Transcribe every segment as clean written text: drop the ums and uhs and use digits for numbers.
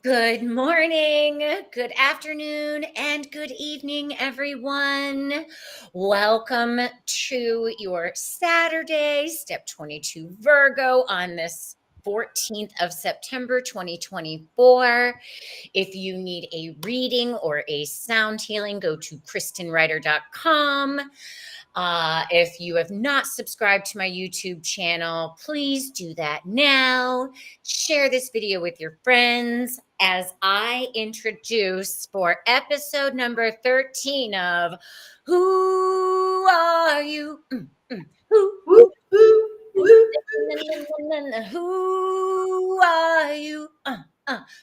Good morning, good afternoon, and good evening, everyone. Welcome to your Saturday, Step 22 Virgo on this 14th of September, 2024. If you need a reading or a sound healing, go to KristenWriter.com. If you have not subscribed to my YouTube channel, please do that now. Share this video with your friends as I introduce for episode number 13 of Who Are You? Who, Woo, woo, woo. who are you?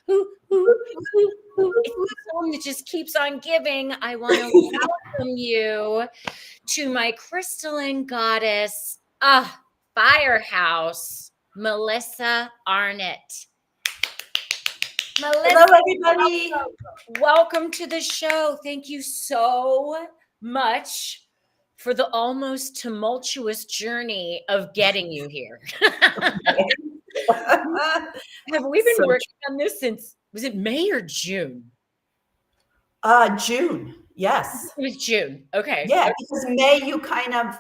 Who? It's the song that just keeps on giving. I want to welcome you to my crystalline goddess, firehouse, Melissa Arnett. Hello, everybody. Welcome to the show. Thank you so much for the almost tumultuous journey of getting you here. Have we been working on this since, was it May or June? June, yes. It was June. Okay. Yeah, Okay. because May you kind of,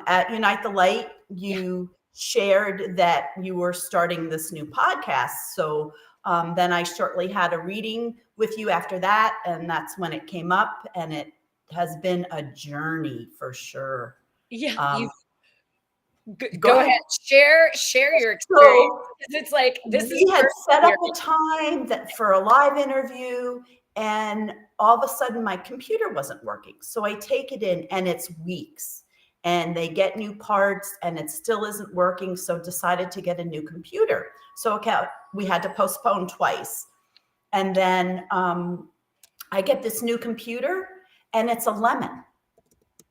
at Unite the Light, you shared that you were starting this new podcast. So then I shortly had a reading with you after that, and that's when it came up, and it has been a journey for sure. Yeah, go ahead. Share your experience. So It's like we had set up a time that for a live interview, and all of a sudden my computer wasn't working. So I take it in and it's weeks, and they get new parts and it still isn't working. So decided to get a new computer. So okay, we had to postpone twice. And then I get this new computer and it's a lemon.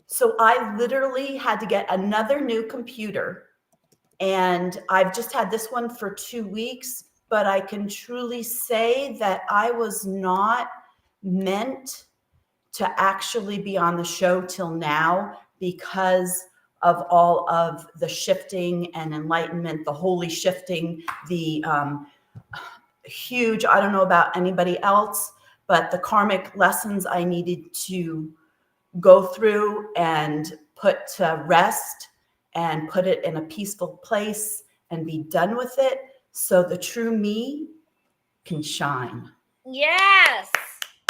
So I literally had to get another new computer. And I've just had this one for 2 weeks, but I can truly say that I was not meant to actually be on the show till now because of all of the shifting and enlightenment, the holy shifting, the huge, I don't know about anybody else, but the karmic lessons I needed to go through and put to rest and put it in a peaceful place and be done with it so the true me can shine. Yes,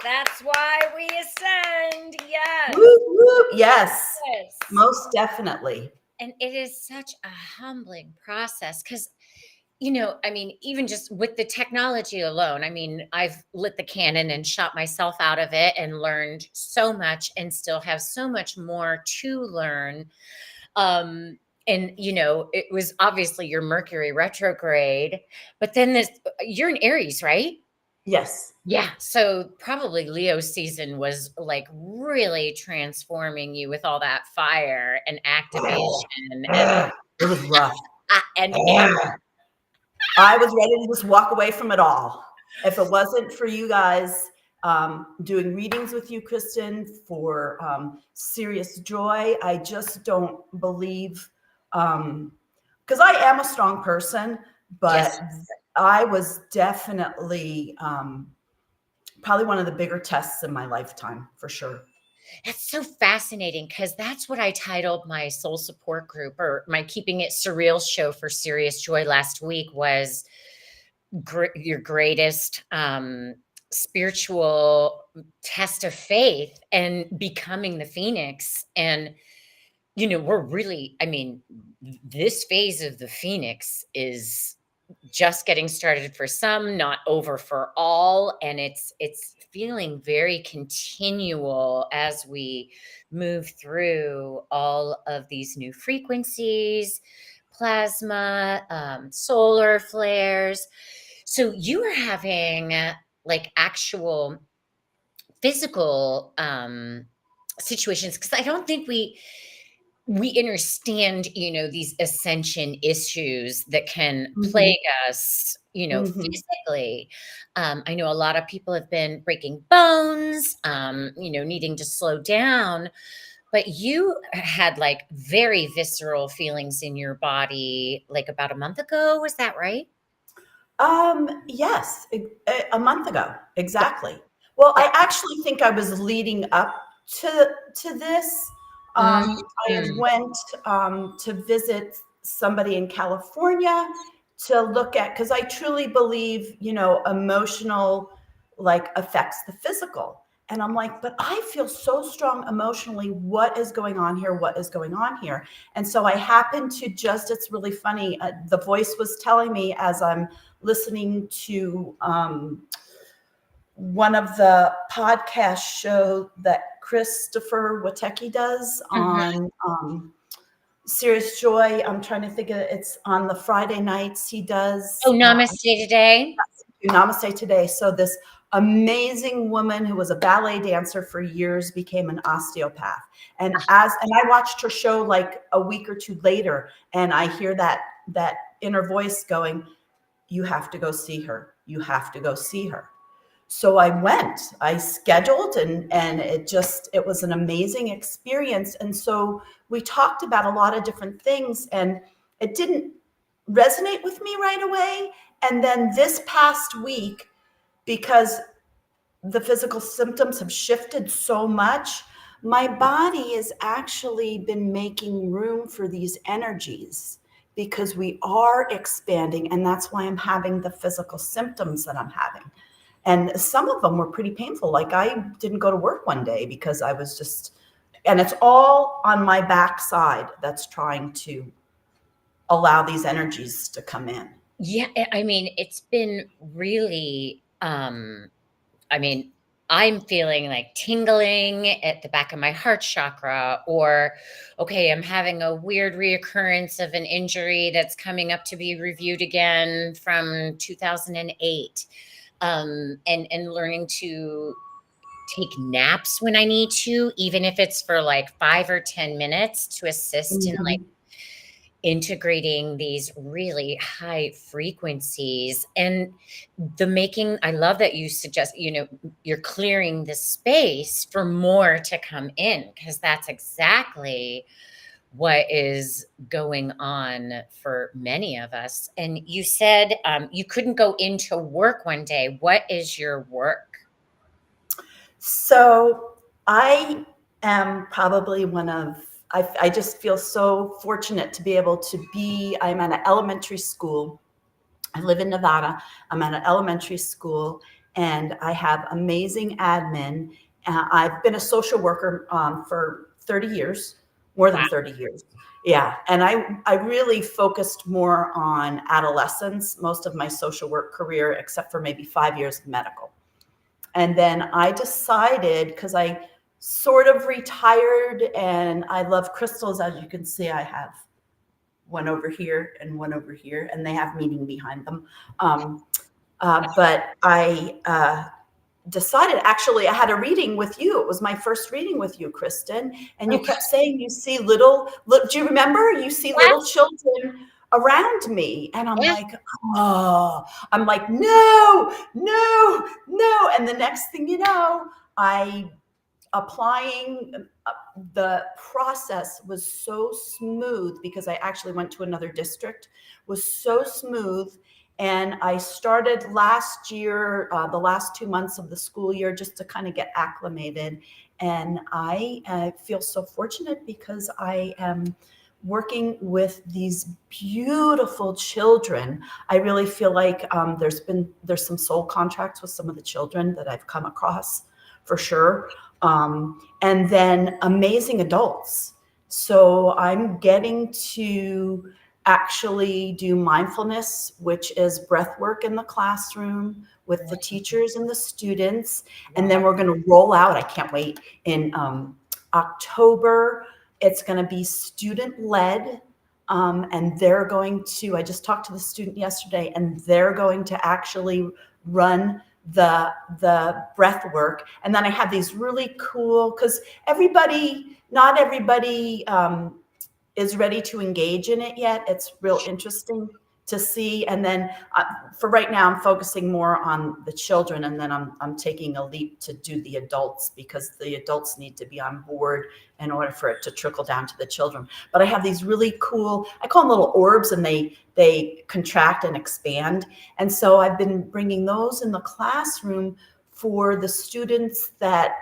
that's why we ascend. Yes. Woo, woo. Yes, most definitely. And it is such a humbling process because, even just with the technology alone, I've lit the cannon and shot myself out of it and learned so much and still have so much more to learn. And, it was obviously your Mercury retrograde, but then you're in Aries, right? Yes. Yeah. So probably Leo season was like really transforming you with all that fire and activation. It was rough. And I was ready to just walk away from it all. If it wasn't for you guys doing readings with you, Kristen, for serious joy, I just don't believe, because I am a strong person, but yes. I was definitely probably one of the bigger tests in my lifetime, for sure. That's so fascinating because that's what I titled my soul support group, or my Keeping It Surreal show for Serious Joy last week, was your greatest spiritual test of faith and becoming the Phoenix. And, we're really, this phase of the Phoenix is just getting started for some, not over for all. And it's feeling very continual as we move through all of these new frequencies, plasma, solar flares. So you are having like actual physical situations, because I don't think we understand, these ascension issues that can plague us, physically. I know a lot of people have been breaking bones, needing to slow down, but you had like very visceral feelings in your body like about a month ago. Was that right? Yes, a month ago, exactly. Well, I actually think I was leading up to this. I Mhm. went to visit somebody in California to look at, because I truly believe, emotional like affects the physical. And I'm like, but I feel so strong emotionally. What is going on here? What is going on here? And so I happened to it's really funny. The voice was telling me as I'm listening to one of the podcast show that Christopher Witecki does Mhm. on Serious Joy. I'm trying to think of it. It's on the Friday nights he does. Oh, namaste today. Namaste Today. So this amazing woman who was a ballet dancer for years became an osteopath. And I watched her show like a week or two later, and I hear that inner voice going, "You have to go see her. You have to go see her." So I went. I scheduled, and it was an amazing experience. And so we talked about a lot of different things, and it didn't resonate with me right away. And then this past week, because the physical symptoms have shifted so much, my body has actually been making room for these energies because we are expanding. And that's why I'm having the physical symptoms that I'm having. And some of them were pretty painful. Like I didn't go to work one day because I was and it's all on my backside that's trying to allow these energies to come in. Yeah, I mean, it's been really, I mean, I'm feeling like tingling at the back of my heart chakra, or okay, I'm having a weird reoccurrence of an injury that's coming up to be reviewed again from 2008. And learning to take naps when I need to, even if it's for like 5 or 10 minutes, to assist in like Mhm. integrating these really high frequencies. And I love that you suggest, you're clearing the space for more to come in, because that's exactly what is going on for many of us. And you said you couldn't go into work one day. What is your work? So I am probably I just feel so fortunate to be able to I'm at an elementary school. I live in Nevada. I'm at an elementary school, and I have amazing admin. I've been a social worker for 30 years, more Wow. than 30 years. Yeah. And I really focused more on adolescents, most of my social work career, except for maybe 5 years of medical. And then I decided, because I sort of retired and I love crystals. As you can see, I have one over here and one over here, and they have meaning behind them. But I decided, actually, I had a reading with you. It was my first reading with you, Kristen. And you Okay. kept saying you see do you remember? You see little Yes. children around me. And I'm Yeah. like, oh, I'm like, no, no, no. And the next thing you know, I applying the process was so smooth, because I actually went to another district, was so smooth. And I started last year, the last 2 months of the school year, just to kind of get acclimated. And I feel so fortunate because I am working with these beautiful children. I really feel like there's some soul contracts with some of the children that I've come across, for sure. And then amazing adults. So I'm getting to actually do mindfulness, which is breath work in the classroom with the teachers and the students. And then Wow. we're going to roll out, I can't wait, in October. It's going to be student led. And I just talked to the student yesterday, and they're going to actually run the breath work. And then I have these really cool, because not everybody is ready to engage in it yet. It's real interesting to see. And then for right now, I'm focusing more on the children, and then I'm taking a leap to do the adults, because the adults need to be on board in order for it to trickle down to the children. But I have these really cool, I call them little orbs, and they contract and expand. And so I've been bringing those in the classroom for the students that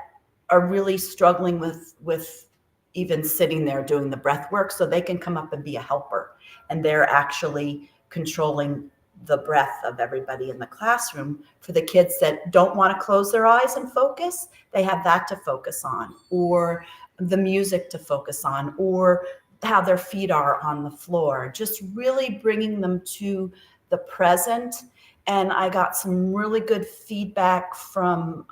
are really struggling with even sitting there doing the breath work, so they can come up and be a helper. And they're actually controlling the breath of everybody in the classroom. For the kids that don't want to close their eyes and focus, they have that to focus on, or the music to focus on, or how their feet are on the floor, just really bringing them to the present. And I got some really good feedback from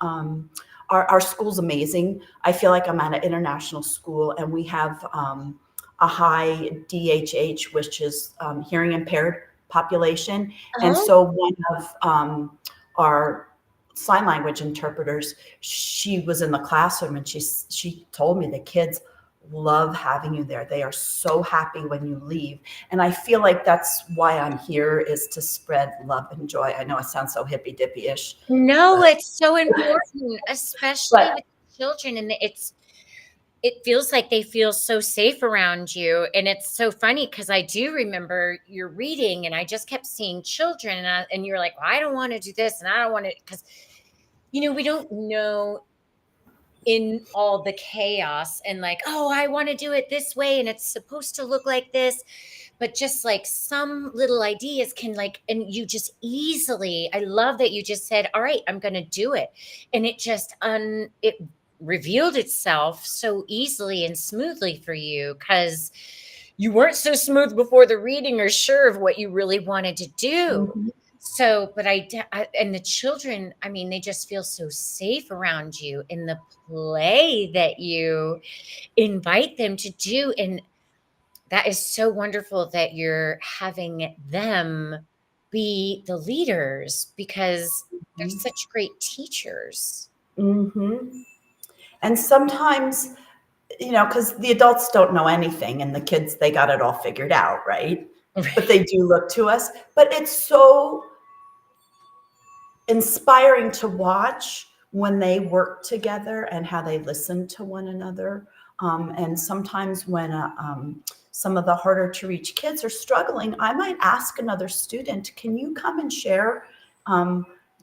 our school's amazing. I feel like I'm at an international school, and we have a high DHH, which is hearing impaired population. And so one of our sign language interpreters, she was in the classroom, and she told me the kids love having you there. They are so happy when you leave. And I feel like that's why I'm here, is to spread love and joy. I know it sounds so hippy dippy-ish. No, it's so important, especially with children. And it feels like they feel so safe around you. And it's so funny, because I do remember your reading, and I just kept seeing children, and you're like, well, I don't want to do this, and I don't want to, because, we don't know in all the chaos, and like, oh, I want to do it this way, and it's supposed to look like this. But just like some little ideas can and you just easily, I love that you just said, all right, I'm going to do it. And it just, it revealed itself so easily and smoothly for you, because you weren't so smooth before the reading or sure of what you really wanted to do. Mm-hmm. So, but and the children, I mean, they just feel so safe around you in the play that you invite them to do. And that is so wonderful that you're having them be the leaders, because they're such great teachers. Mm-hmm. And sometimes, because the adults don't know anything, and the kids, they got it all figured out, right? But they do look to us. But it's so inspiring to watch when they work together and how they listen to one another. And sometimes when some of the harder to reach kids are struggling, I might ask another student, can you come and share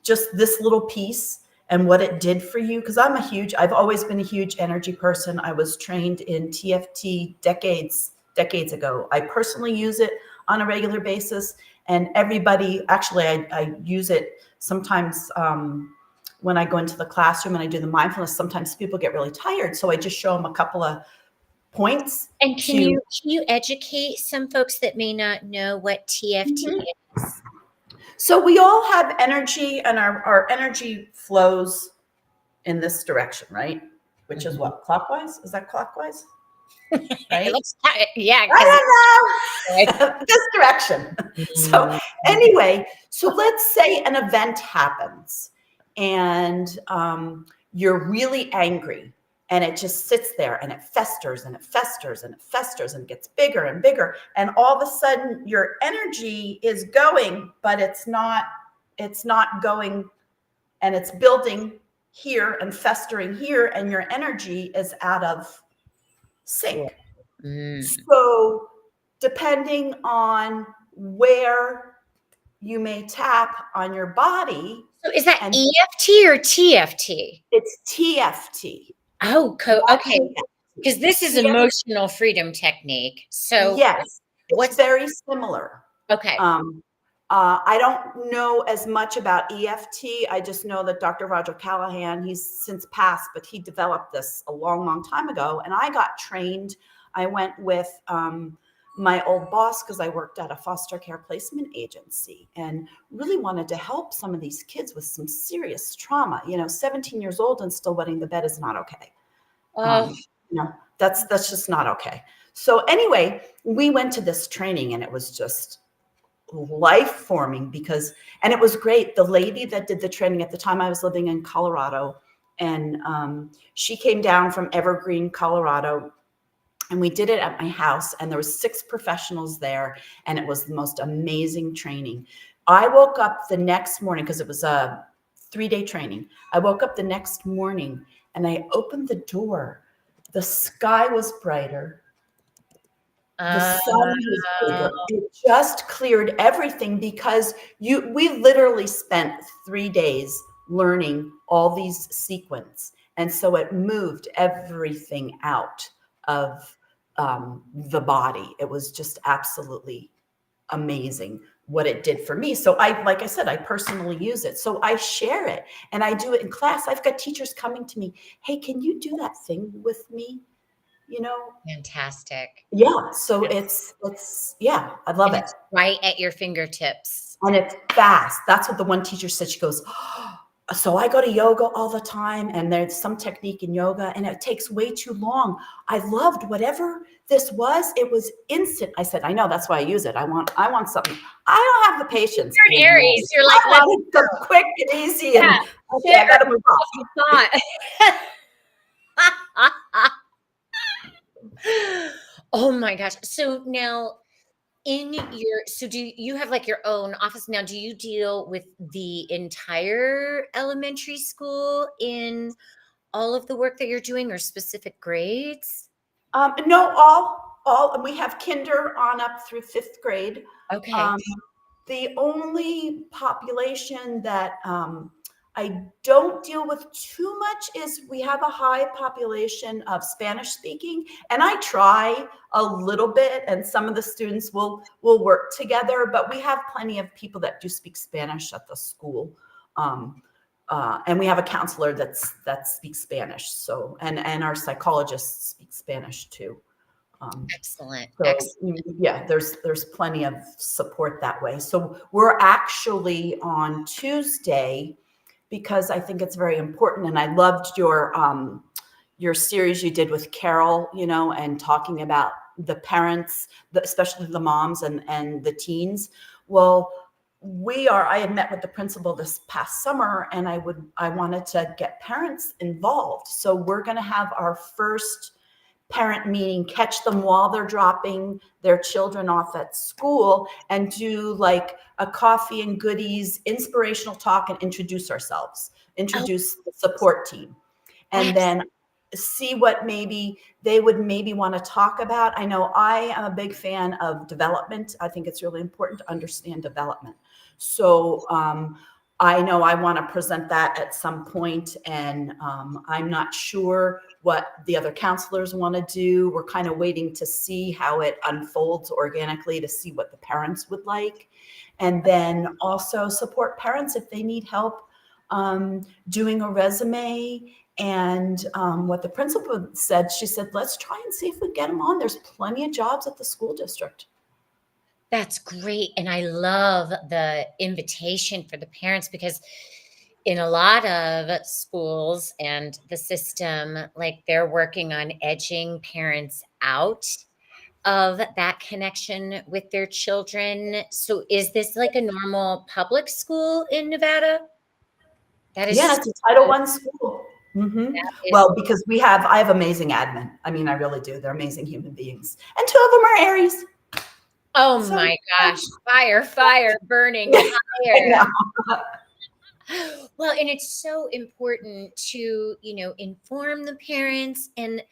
just this little piece and what it did for you? Because I've always been a huge energy person. I was trained in TFT decades ago. I personally use it on a regular basis, and everybody, actually, I use it sometimes when I go into the classroom and I do the mindfulness. Sometimes people get really tired, so I just show them a couple of points. And can you educate some folks that may not know what TFT is? So we all have energy, and our energy flows in this direction, right? Which is what? Clockwise? Is that clockwise? Right? Yeah. I don't know. This direction. So anyway, so let's say an event happens, and you're really angry, and it just sits there, and it festers, and it festers, and it festers, and it gets bigger and bigger. And all of a sudden your energy is going, but it's not going, and it's building here and festering here, and your energy is out of sync. So depending on where you may tap on your body. So is that EFT or TFT? It's TFT. Oh, okay. Because this is emotional freedom technique. So yes, it's very similar. Okay. I don't know as much about EFT. I just know that Dr. Roger Callahan, he's since passed, but he developed this a long, long time ago. And I got trained. I went with my old boss, because I worked at a foster care placement agency, and really wanted to help some of these kids with some serious trauma. 17 years old and still wetting the bed is not okay. That's just not okay. So anyway, we went to this training, and it was just life forming, and it was great. The lady that did the training, at the time I was living in Colorado, and she came down from Evergreen, Colorado, And we did it at my house, and there was 6 professionals there, and it was the most amazing training. I woke up the next morning because it was a 3-day training. I woke up the next morning and I opened the door. The sky was brighter. The sun was bigger. It just cleared everything because we literally spent 3 days learning all these sequence. And so it moved everything out of the body. It was just absolutely amazing what it did for me. So like I said, I personally use it. So I share it and I do it in class. I've got teachers coming to me. Hey, can you do that thing with me? Fantastic. Yeah. So it's yeah, I love it. It's right at your fingertips. And it's fast. That's what the one teacher said. She goes, so I go to yoga all the time, and there's some technique in yoga, and it takes way too long. I loved whatever this was. It was instant. I said, I know, that's why I use it. I want something. I don't have the patience. You're an Aries. You're like, I want it so quick and easy. Yeah. And okay, I gotta move on. Oh my gosh. So now do you have like your own office now? Do you deal with the entire elementary school in all of the work that you're doing, or specific grades? No, all, and we have kinder on up through 5th grade. Okay. The only population that I don't deal with too much is we have a high population of Spanish speaking, and I try a little bit, and some of the students will work together, but we have plenty of people that do speak Spanish at the school. And we have a counselor that speaks Spanish. So, and our psychologists speak Spanish too. Excellent. So, Excellent. yeah, there's plenty of support that way. So we're actually on Tuesday, because I think it's very important. And I loved your series you did with Carol, and talking about the parents, especially the moms and the teens. Well, I had met with the principal this past summer, and I wanted to get parents involved. So we're going to have our first parent meeting, catch them while they're dropping their children off at school, and do like a coffee and goodies, inspirational talk, and introduce ourselves, introduce the support team, and then see what maybe they would want to talk about. I know I am a big fan of development. I think it's really important to understand development. So I know I want to present that at some point, and I'm not sure what the other counselors want to do. We're kind of waiting to see how it unfolds organically, to see what the parents would like. And then also support parents if they need help doing a resume. And what the principal said, she said, let's try and see if we get them on. There's plenty of jobs at the school district. That's great. And I love the invitation for the parents, because in a lot of schools and the system, like, they're working on edging parents out of that connection with their children. So is this like a normal public school in Nevada? Yeah, it's a Title I school. Mm-hmm. Well, because I have amazing admin. I mean, I really do. They're amazing human beings. And 2 of them are Aries. Oh my gosh. Fire, burning higher. Well, and it's so important to, inform the parents. And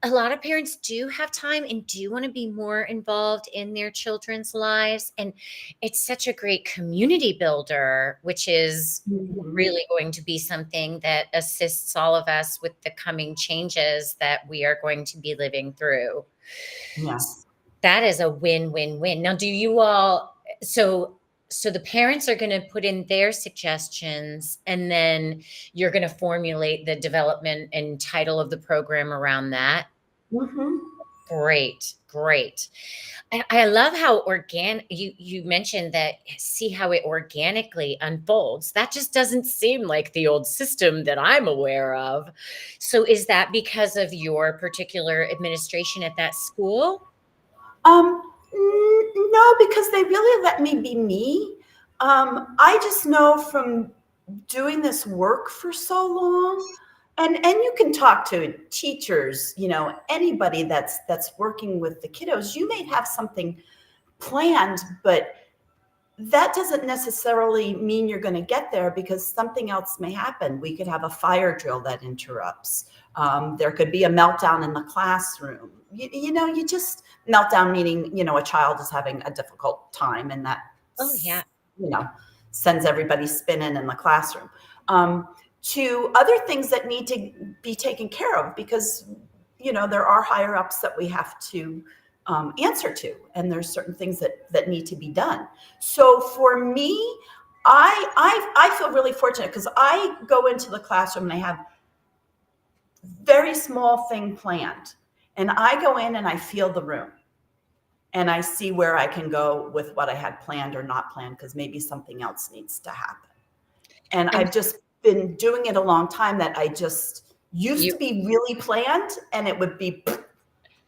a lot of parents do have time and do want to be more involved in their children's lives. And it's such a great community builder, which is really going to be something that assists all of us with the coming changes that we are going to be living through. Yes. That is a win-win-win. Now, do you all, so the parents are going to put in their suggestions, and then you're going to formulate the development and title of the program around that? Mm-hmm. Great. I love how you mentioned that, see how it organically unfolds. That just doesn't seem like the old system that I'm aware of. So is that because of your particular administration at that school? No, because they really let me be me. I just know from doing this work for so long, And you can talk to teachers, anybody that's working with the kiddos. You may have something planned, but that doesn't necessarily mean you're going to get there, because something else may happen. We could have a fire drill that interrupts. There could be a meltdown in the classroom. You just meltdown, meaning, a child is having a difficult time, and that, Oh, yeah. Sends everybody spinning in the classroom. To other things that need to be taken care of, because, there are higher ups that we have to answer to, and there's certain things that need to be done. So for me, I feel really fortunate, because I go into the classroom and I have very small thing planned, and I go in and I feel the room, and I see where I can go with what I had planned or not planned, because maybe something else needs to happen. And I've just been doing it a long time, that I just used to be really planned, and it would be,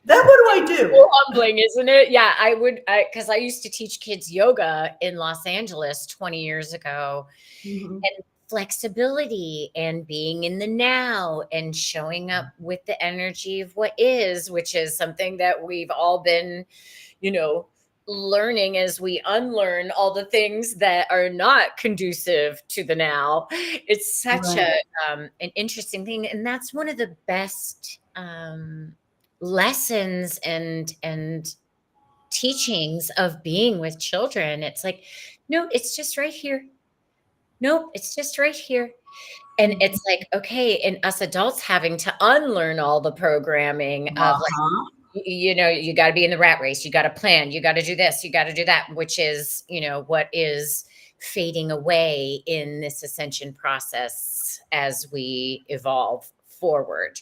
then what do I do? So humbling, isn't it? Yeah, I would, because I used to teach kids yoga in Los Angeles 20 years ago. Mm-hmm. And flexibility and being in the now and showing up with the energy of what is, which is something that we've all been, learning as we unlearn all the things that are not conducive to the now. It's such an interesting thing. And that's one of the best lessons and teachings of being with children. It's like, no, it's just right here. Nope, it's just right here. And it's like, okay, and us adults having to unlearn all the programming of like, you got to be in the rat race. You got to plan. You got to do this. You got to do that, which is, what is fading away in this ascension process as we evolve forward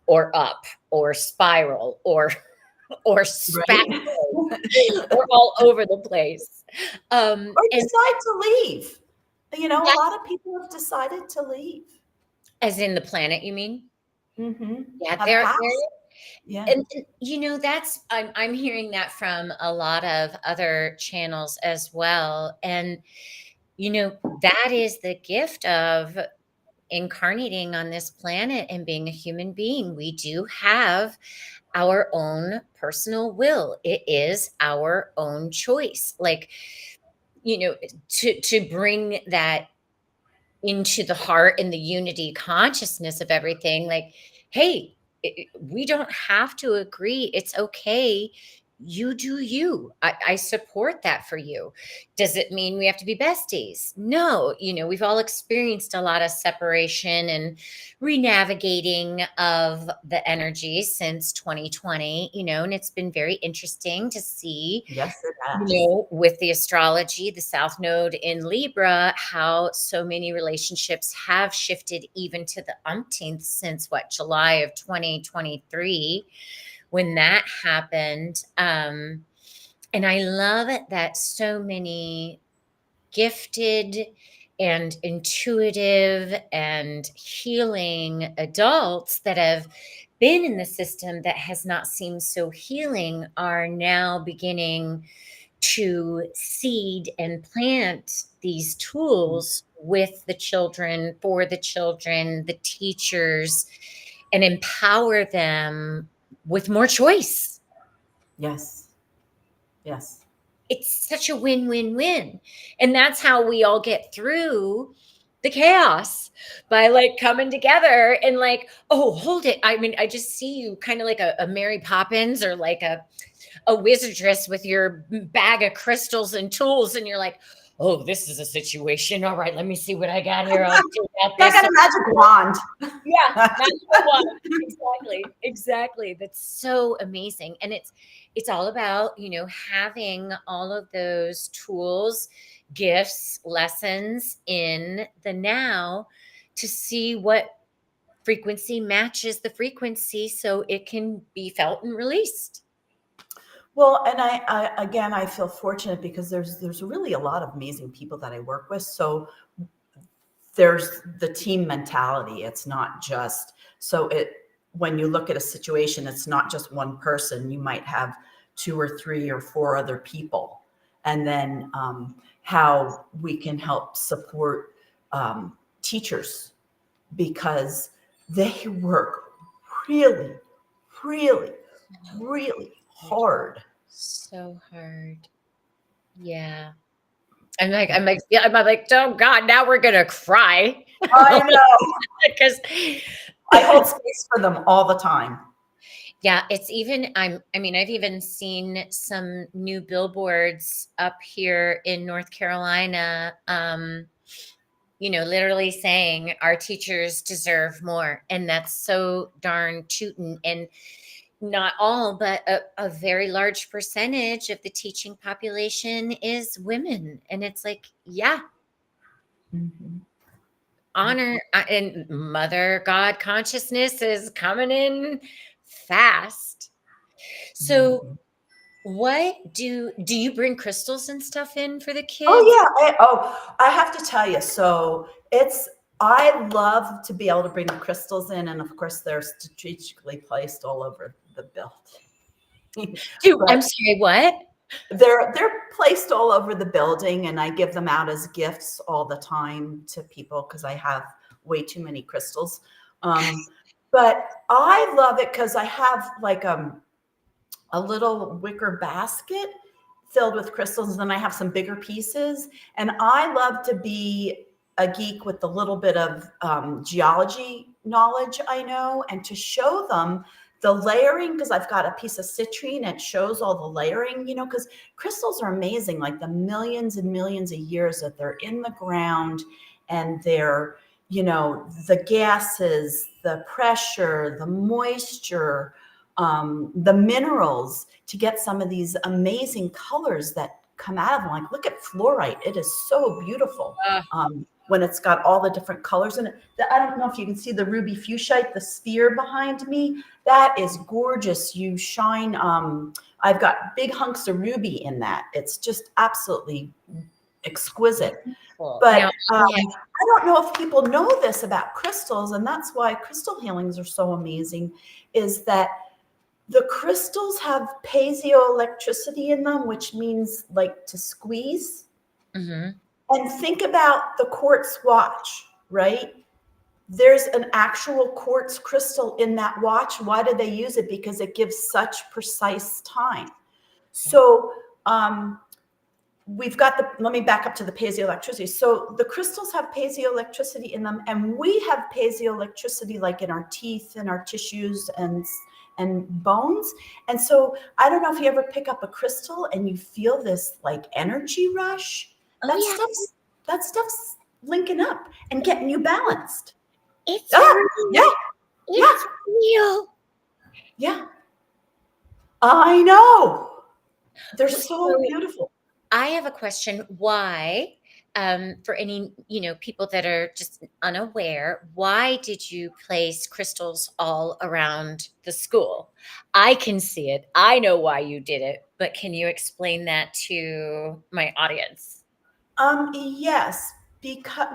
or up or spiral or spackle or all over the place. Or decide to leave. A lot of people have decided to leave. As in the planet, you mean? Mm-hmm. Yeah, Yeah. And that's I'm hearing that from a lot of other channels as well. And that is the gift of incarnating on this planet and being a human being. We do have our own personal will. It is our own choice. Like, to bring that into the heart and the unity consciousness of everything, like, hey, we don't have to agree. It's okay. You do you. I support that for you. Does it mean we have to be besties? No. We've all experienced a lot of separation and renavigating of the energy since 2020, and it's been very interesting to see. Yes, it has. With the astrology, the South Node in Libra, how so many relationships have shifted even to the umpteenth since July of 2023, when that happened. And I love it that so many gifted and intuitive and healing adults that have been in the system that has not seemed so healing are now beginning to seed and plant these tools with the children, for the children, the teachers, and empower them with more choice. Yes. It's such a win-win-win. And that's how we all get through the chaos, by like coming together and like, oh, hold it. I mean, I just see you kind of like a Mary Poppins or like a wizardress with your bag of crystals and tools. And you're like, oh, this is a situation. All right, let me see what I got here. I'll do I got a magic wand. Yeah, magic wand. Exactly. That's so amazing. And it's all about, having all of those tools, gifts, lessons in the now to see what frequency matches the frequency so it can be felt and released. Well, and I feel fortunate, because there's really a lot of amazing people that I work with. So there's the team mentality. It's not just, when you look at a situation, it's not just one person. You might have 2 or 3 or 4 other people. And then how we can help support teachers, because they work really, really, really hard. So hard. Yeah. I'm like, oh God, now we're gonna cry. I know. Because I hold space for them all the time. yeah, it's even I've even seen some new billboards up here in North Carolina, literally saying our teachers deserve more. And that's so darn tootin'. And not all, but a very large percentage of the teaching population is women. And it's like, yeah, Mhm. honor and mother God consciousness is coming in fast. So Mhm. what do you bring crystals and stuff in for the kids? Oh yeah. I have to tell you. So I love to be able to bring the crystals in, and of course they're strategically placed all over the building. I'm But sorry, what? they're placed all over the building, and I give them out as gifts all the time to people because I have way too many crystals. But I love it because I have like a little wicker basket filled with crystals, and then I have some bigger pieces. And I love to be a geek with the little bit of geology knowledge I know, and to show them the layering, because I've got a piece of citrine and it shows all the layering, because crystals are amazing, like the millions and millions of years that they're in the ground, and they're, the gases, the pressure, the moisture, the minerals to get some of these amazing colors that come out of them. Like, look at fluorite. It is so beautiful when it's got all the different colors in it. I don't know if you can see the ruby fuchsite, the sphere behind me. That is gorgeous. You shine. I've got big hunks of ruby in that. It's just absolutely exquisite. Cool. But Now, I don't know if people know this about crystals, and that's why crystal healings are so amazing, is that the crystals have piezoelectricity in them, which means like to squeeze. mhm. And think about the quartz watch, right? There's an actual quartz crystal in that watch. Why do they use it? Because it gives such precise time. So we've got let me back up to the piezoelectricity. So the crystals have piezoelectricity in them, and we have piezoelectricity like in our teeth and our tissues and bones. And so I don't know if you ever pick up a crystal and you feel this like energy rush. Oh That yeah, stuff's linking up and getting you balanced. it's Ah, real. yeah, yeah, It's real. yeah. I know. They're So so beautiful. I have a question. Why, for any, people that are just unaware, why did you place crystals all around the school? I can see it. I know why you did it, but can you explain that to my audience? Yes, because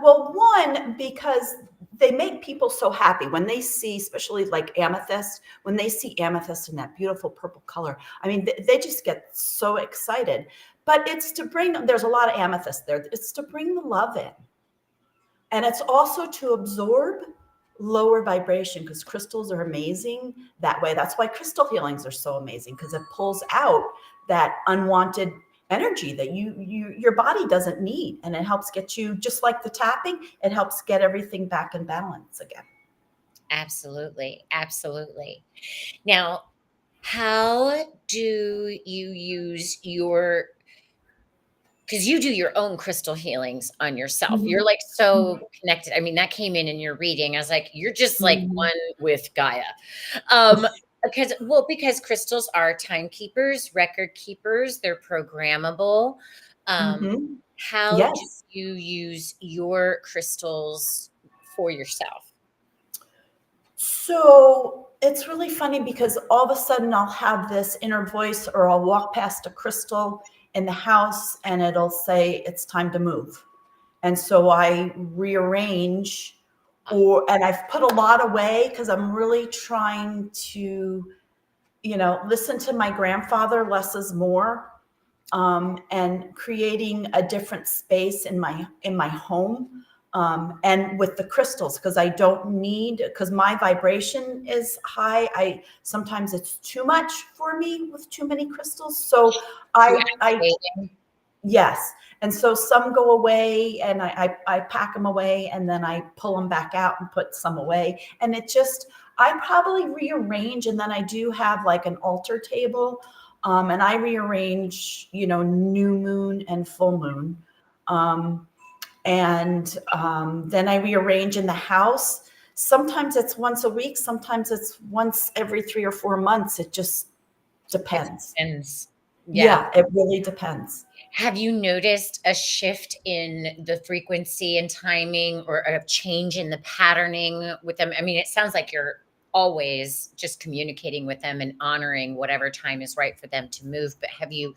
they make people so happy when they see, especially like amethyst, when they see amethyst in that beautiful purple color. I mean, they just get so excited. But it's to bring, there's a lot of amethyst there. It's to bring the love in. And it's also to absorb lower vibration, because crystals are amazing that way. That's why crystal healings are so amazing, because it pulls out that unwanted energy that your body doesn't need, and it helps get you, just like the tapping, it helps get everything back in balance again. Absolutely. Absolutely. Now, how do you use because you do your own crystal healings on yourself. You're Mhm. like so connected. I mean, that came in your reading. I was like, you're just like Mhm. one with Gaia. Because crystals are timekeepers, record keepers, they're programmable. Um, Mhm. how do Yes. you use your crystals for yourself? So it's really funny because all of a sudden I'll have this inner voice, or I'll walk past a crystal in the house and it'll say it's time to move. And so I rearrange, and I've put a lot away because I'm really trying to, listen to my grandfather, less is more, and creating a different space in my home. And with the crystals, because I don't need, because my vibration is high. Sometimes it's too much for me with too many crystals. So I yes. And so some go away and I pack them away and then I pull them back out and put some away. And it just, I probably rearrange, and then I do have like an altar table. And I rearrange, new moon and full moon. Then I rearrange in the house. Sometimes it's once a week. Sometimes it's once every 3 or 4 months. It just depends. It depends. Yeah, it really depends. Have you noticed a shift in the frequency and timing, or a change in the patterning with them? I mean, it sounds like you're always just communicating with them and honoring whatever time is right for them to move. But have you,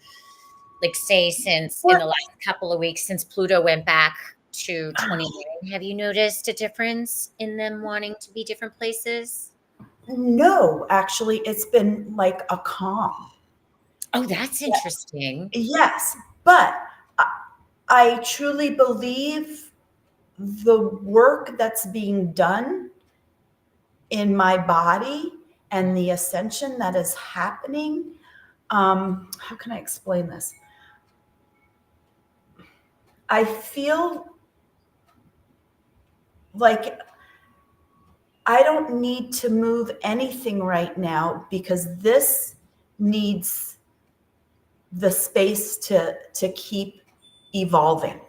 like, say, since in the last couple of weeks, since Pluto went back to 29, have you noticed a difference in them wanting to be different places? No, actually, it's been like a calm. Oh, that's interesting. Yes, but I truly believe the work that's being done in my body and the ascension that is happening. How can I explain this? I feel like I don't need to move anything right now because this needs the space to keep evolving.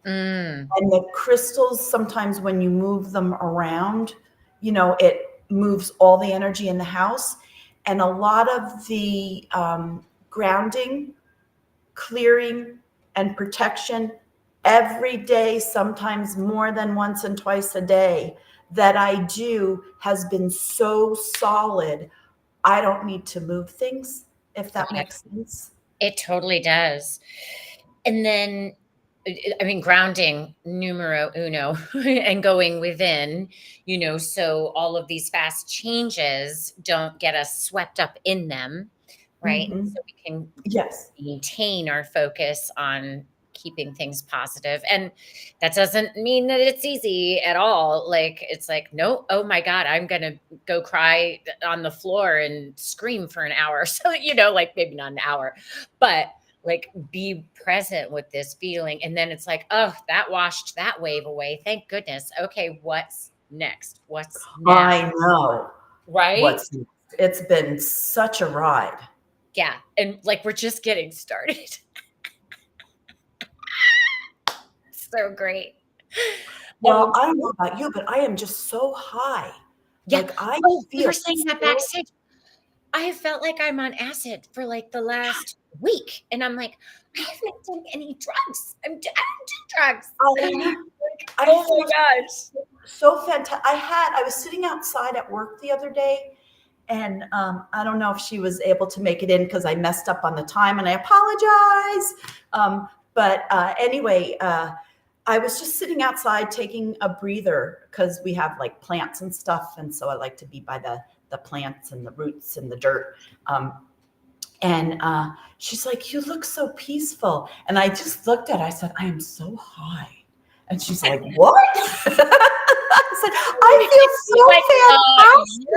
And the crystals, sometimes when you move them around, it moves all the energy in the house. And a lot of the grounding, clearing, and protection every day, sometimes more than once and twice a day, that I do has been so solid. I don't need to move things, if that makes sense. It totally does. And then, I mean, grounding numero uno and going within, so all of these fast changes don't get us swept up in them, right? Mm-hmm. So we can maintain our focus on keeping things positive. And that doesn't mean that it's easy at all. Like, it's like, no, oh my God, I'm going to go cry on the floor and scream for an hour. So, like, maybe not an hour, but like, be present with this feeling. And then it's like, oh, that washed that wave away. Thank goodness. Okay, what's next? What's next? I know. Right? It's been such a ride. Yeah. And like, we're just getting started. So great. Well, I don't know about you, but I am just so high. Yeah. Like, I we were saying that backstage. I have felt like I'm on acid for like the last week. And I'm like, I haven't done any drugs. I don't do drugs. Oh my gosh. So fantastic. I was sitting outside at work the other day, and I don't know if she was able to make it in because I messed up on the time, and I apologize. But anyway, I was just sitting outside taking a breather because we have like plants and stuff. And so I like to be by the plants and the roots and the dirt. And she's like, you look so peaceful. And I just looked at her, I said, I am so high. And she's like, what? I said, I feel so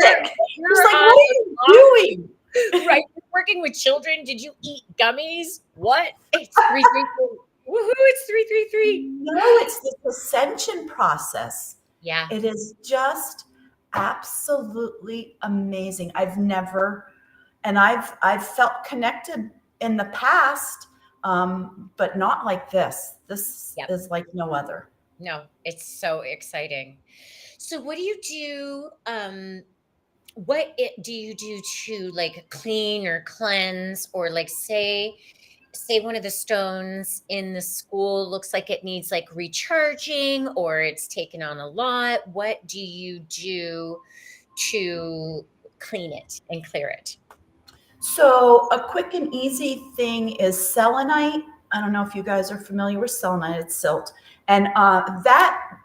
fantastic. She's like, what are you doing? Right. You're working with children. Did you eat gummies? What? It's 333. Woohoo, it's 333. No, it's this ascension process. Yeah. It is just absolutely amazing. I've felt connected in the past, but not like this. This is like no other. No, it's so exciting. So what do you do? What do you do to like clean or cleanse, or like say one of the stones in the school looks like it needs like recharging, or it's taken on a lot? What do you do to clean it and clear it? So a quick and easy thing is selenite. I don't know if you guys are familiar with selenite. It's silt. And that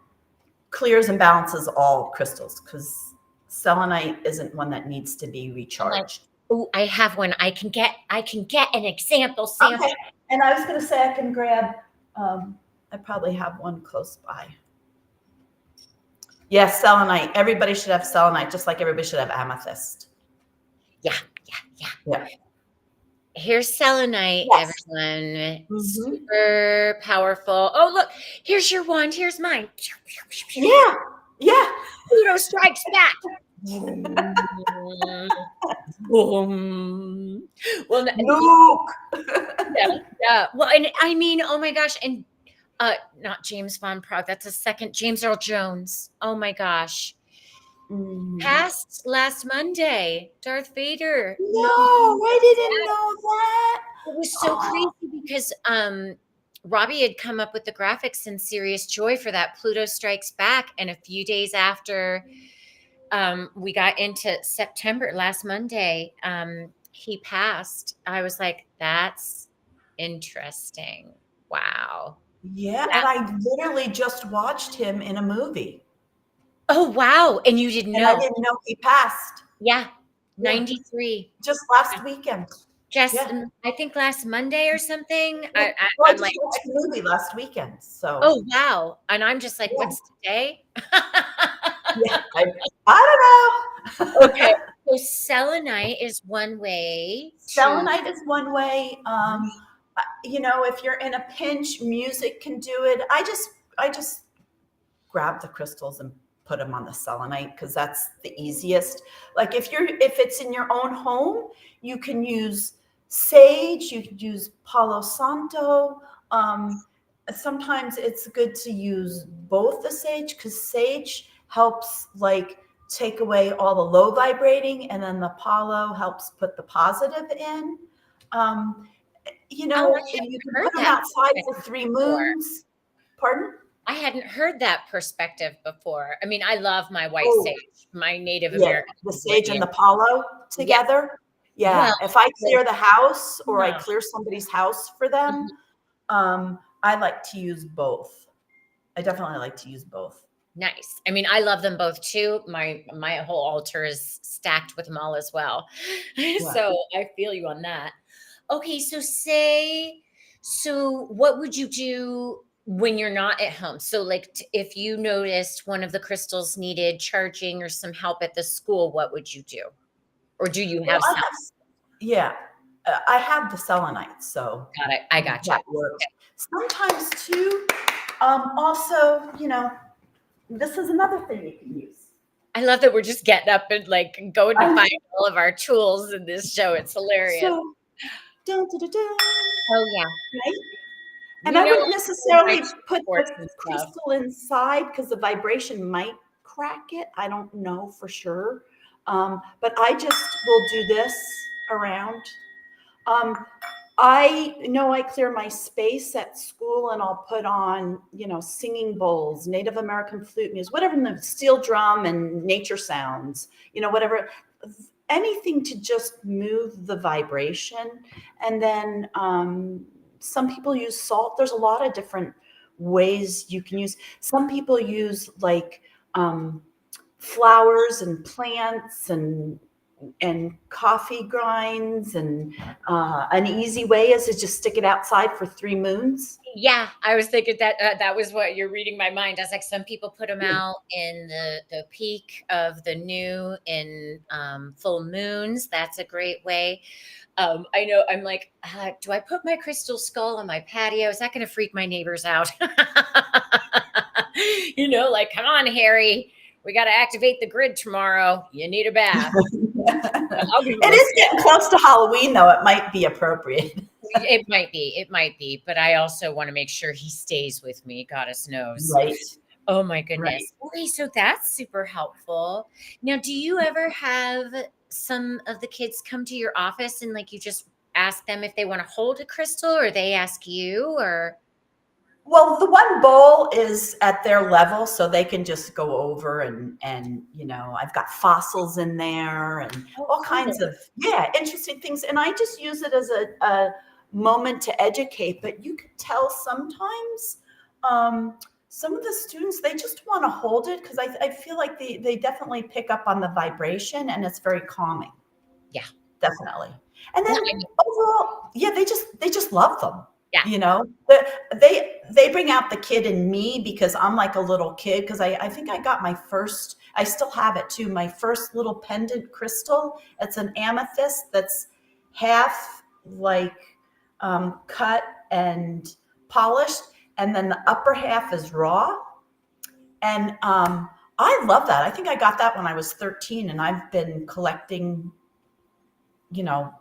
clears and balances all crystals, because selenite isn't one that needs to be recharged. Oh, I have one. I can get an example sample. Okay. And I was going to say I can grab, I probably have one close by. Yes, selenite. Everybody should have selenite, just like everybody should have amethyst. Yeah. Yeah. Here's selenite, Yes. everyone. Mm-hmm. Super powerful. Oh, look, here's your wand. Here's mine. Yeah. Yeah. Pluto strikes back. Boom. Boom. Well, Luke. yeah. Well, and I mean, oh my gosh, and not James Von Prague. That's a second James Earl Jones. Oh my gosh. Passed last Monday. Darth Vader. No, No, I didn't know that. it was so Oh, crazy because Robbie had come up with the graphics in Serious Joy for that Pluto Strikes Back, and a few days after we got into September last Monday, he passed. I was like, that's interesting. Wow. yeah. Yeah. And I literally just watched him in a movie, Oh, wow. And you didn't and I know. didn't know he passed. Yeah. Yeah. 93. Just last weekend. Just, Yeah. I think last Monday or something. Well, I I'm just like, watched the movie last weekend. So, oh, wow. And I'm just like, yeah. what's today? Yeah. I don't know. Okay. So selenite is one way to, Selenite is one way. If you're in a pinch, music can do it. I just grab the crystals and put them on the selenite because that's the easiest. Like if it's in your own home, you can use sage, you can use Palo Santo. Sometimes it's good to use both the sage because sage helps like take away all the low vibrating, and then the Palo helps put the positive in. Um, oh, I you hadn't can heard put them that outside for perspective 3 before. moons. Pardon? I hadn't heard that perspective before. I mean, I love my white Oh, sage, my Native yeah, American the sage and Indian. the Palo Yeah. together. Well, Yeah, if I clear the house or I yeah. clear somebody's house for them, I like to use both. I definitely like to use both. Nice. I mean, I love them both too. My whole altar is stacked with them all as well. Yeah. So I feel you on that. Okay, so what would you do when you're not at home? So like if you noticed one of the crystals needed charging or some help at the school, what would you do? Or do you Well, have some? yeah, I have the selenite, so Got it. I got you. that works. Sometimes too, also, this is another thing you can use. I love that we're just getting up and like going to I find all of our tools in this show. It's hilarious. So, dun, dun, dun, dun, Oh yeah. right? And We I know wouldn't necessarily put sports the and stuff. crystal inside because the vibration might crack it. I don't know for sure. But I just will do this around. I know I clear my space at school and I'll put on, singing bowls, Native American flute music, whatever, the steel drum and nature sounds, whatever, anything to just move the vibration. And then some people use salt. There's a lot of different ways you can use. Some people use like flowers and plants and coffee grinds, and an easy way is to just stick it outside for 3 moons. Yeah, I was thinking that that was what you're reading my mind. I was like, some people put them out in the peak of the new in full moons. That's a great way. I know I'm like, do I put my crystal skull on my patio? Is that going to freak my neighbors out? Like, come on, Harry, we got to activate the grid tomorrow. You need a bath. It is getting close to Halloween, though. It might be appropriate. It might be, but I also want to make sure he stays with me. Goddess knows. Right. Oh my goodness. Right. Okay, so that's super helpful. Now, do you ever have some of the kids come to your office and like you just ask them if they want to hold a crystal, or they ask you, or? Well, the one bowl is at their level, so they can just go over and I've got fossils in there and all kinds of interesting things. And I just use it as a moment to educate. But you could tell sometimes some of the students, they just want to hold it because I feel like they definitely pick up on the vibration, and it's very calming. Yeah, definitely. And then well, I mean, overall, yeah, they just love them. Yeah. You know, they bring out the kid in me because I'm like a little kid. Because I think I got my first, I still have it too, my first little pendant crystal. It's an amethyst that's half like cut and polished, and then the upper half is raw. And I love that. I think I got that when I was 13, and I've been collecting, you know,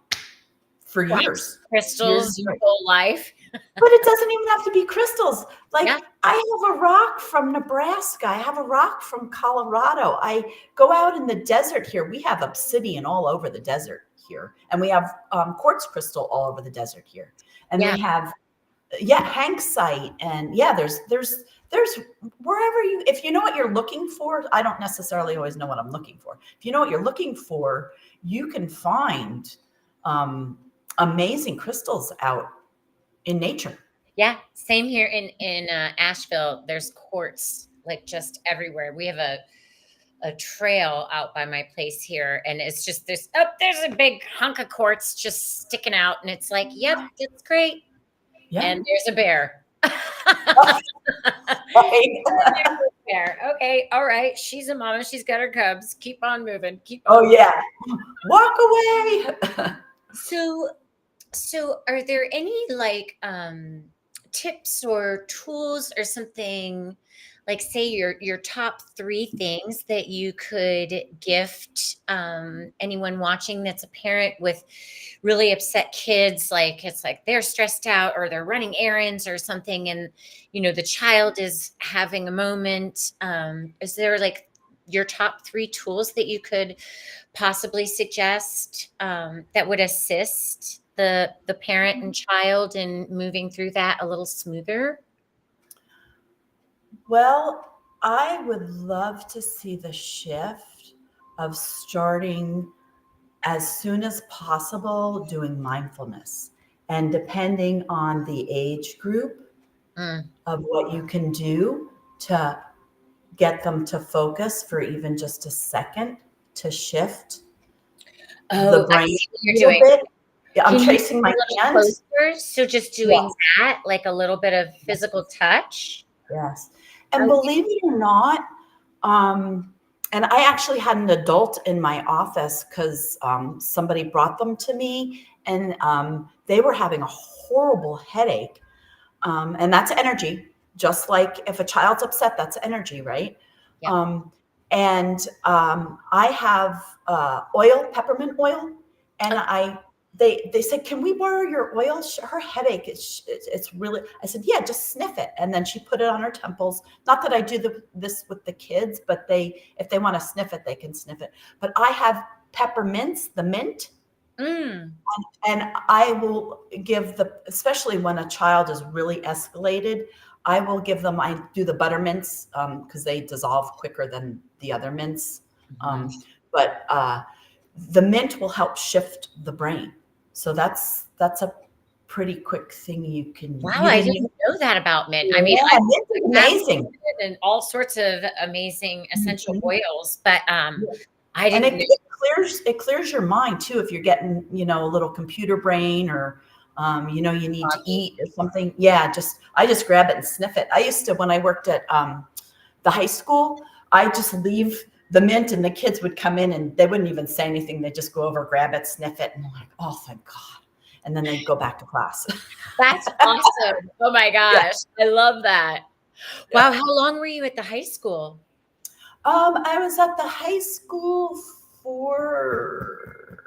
for Wax years, years. crystals your whole life. But it doesn't even have to be crystals. Like, Yeah. I have a rock from Nebraska. I have a rock from Colorado. I go out in the desert here. We have obsidian all over the desert here. And we have quartz crystal all over the desert here. And Yeah. we have, hanksite. And there's wherever you, if you know what you're looking for, I don't necessarily always know what I'm looking for. If you know what you're looking for, you can find amazing crystals out in nature. Yeah. Same here in Asheville. There's quartz like just everywhere. We have a trail out by my place here, and it's just this. Oh, there's a big hunk of quartz just sticking out, and it's like, yep, it's great. Yeah. And there's a bear. Right. Bear. Okay, all right. She's a mama. She's got her cubs. Keep on moving. Keep on. Oh yeah. Walk away. So are there any like tips or tools or something, like say your top 3 things that you could gift anyone watching that's a parent with really upset kids, like it's like they're stressed out or they're running errands or something, and the child is having a moment. Is there like your top 3 tools that you could possibly suggest that would assist the parent and child in moving through that a little smoother? Well, I would love to see the shift of starting as soon as possible doing mindfulness. And depending on the age group Mm. of what you can do to get them to focus for even just a second, to shift the Oh, I brain see what a you're little doing. bit. Yeah, I'm Can you tracing get my a little hand. closer? So just doing Yes. that, like a little bit of physical touch? Yes. And Oh, believe it or not, and I actually had an adult in my office because somebody brought them to me, and they were having a horrible headache. And that's energy. Just like if a child's upset, that's energy, right? yeah. And I have oil, peppermint oil, and they said, "Can we borrow your oil? Her headache it's really." I said, "Yeah, just sniff it." And then she put it on her temples. Not that I do this with the kids, but if they want to sniff it, they can sniff it. But I have peppermints, the mint. Mm. And I will give especially when a child is really escalated, I will give them, I do the buttermints because they dissolve quicker than the other mints. Mhm. But the mint will help shift the brain. So that's a pretty quick thing you can. Wow, You I didn't didn't know that about mint. I mean, Yeah, mint is amazing. and all sorts of amazing essential Mhm. oils, but Yeah. I And didn't know. it clears your mind too if you're getting a little computer brain, or you need to eat or something. Yeah, I just grab it and sniff it. I used to, when I worked at the high school, I just leave the mint, and the kids would come in and they wouldn't even say anything. They just go over, grab it, sniff it, and I'm like, oh, thank God. And then they'd go back to class. That's awesome. Oh my Yeah. gosh, I love that. Wow, how long were you at the high school? I was at the high school for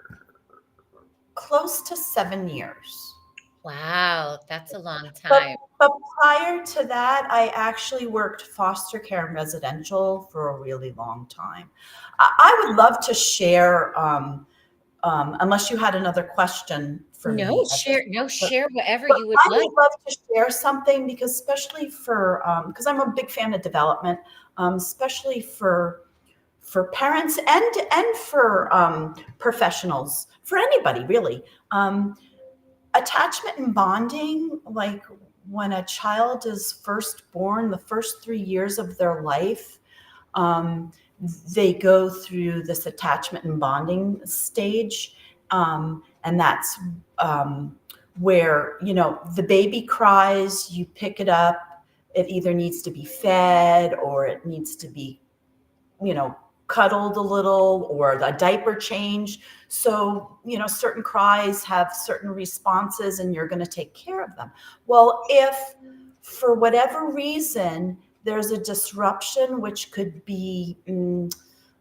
close to 7 years. Wow, that's a long But time. but prior to that, I actually worked foster care and residential for a really long time. I would love to share, unless you had another question for No, me at this point. share whatever But you would I like. would love to share something, because especially for, because I'm a big fan of development, especially for parents and for professionals, for anybody really. Attachment and bonding, like when a child is first born, the first 3 years of their life, um, they go through this attachment and bonding stage. And that's where, the baby cries, you pick it up, it either needs to be fed or it needs to be, cuddled a little, or a diaper change. So, certain cries have certain responses and you're going to take care of them. Well, if for whatever reason there's a disruption, which could be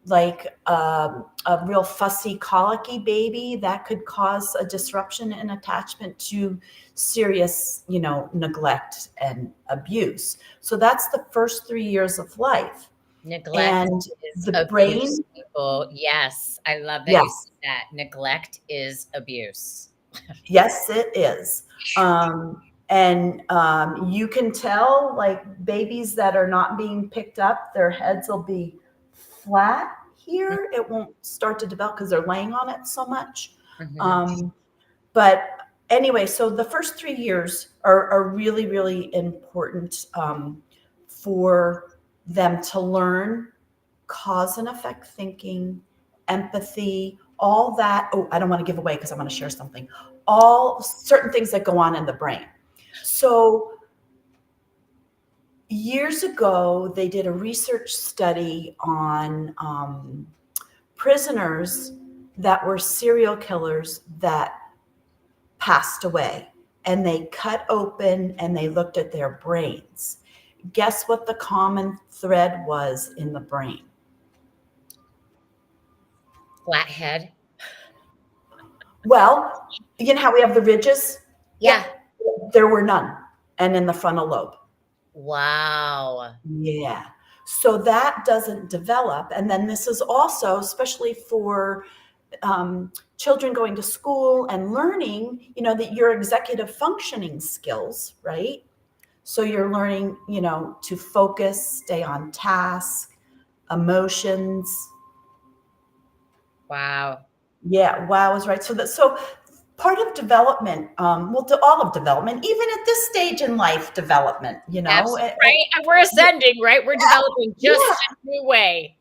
like a real fussy, colicky baby, that could cause a disruption in attachment to serious, neglect and abuse. So that's the first 3 years of life. Neglect And is the brain, abuse, people. Yes, I love that you yes, said that. Neglect is abuse. yes, it is. And you can tell, like, babies that are not being picked up, their heads will be flat here. It won't start to develop because they're laying on it so much. Mhm. But anyway, so the first 3 years are really, really important for them to learn cause and effect thinking, empathy, all that. Oh, I don't want to give away because I want to share something. All certain things that go on in the brain. So years ago, they did a research study on prisoners that were serial killers that passed away. And they cut open and they looked at their brains. Guess what the common thread was in the brain? Flathead. Well, you know how we have the ridges? Yeah. There were none. And in the frontal lobe. Wow. Yeah. So that doesn't develop. And then this is also, especially for children going to school and learning, that your executive functioning skills, right? So you're learning, to focus, stay on task, emotions. Wow. Yeah, wow is right. So part of development, all of development, even at this stage in life, development, Absolutely. Right? And we're ascending, right? We're developing just yeah. a new way.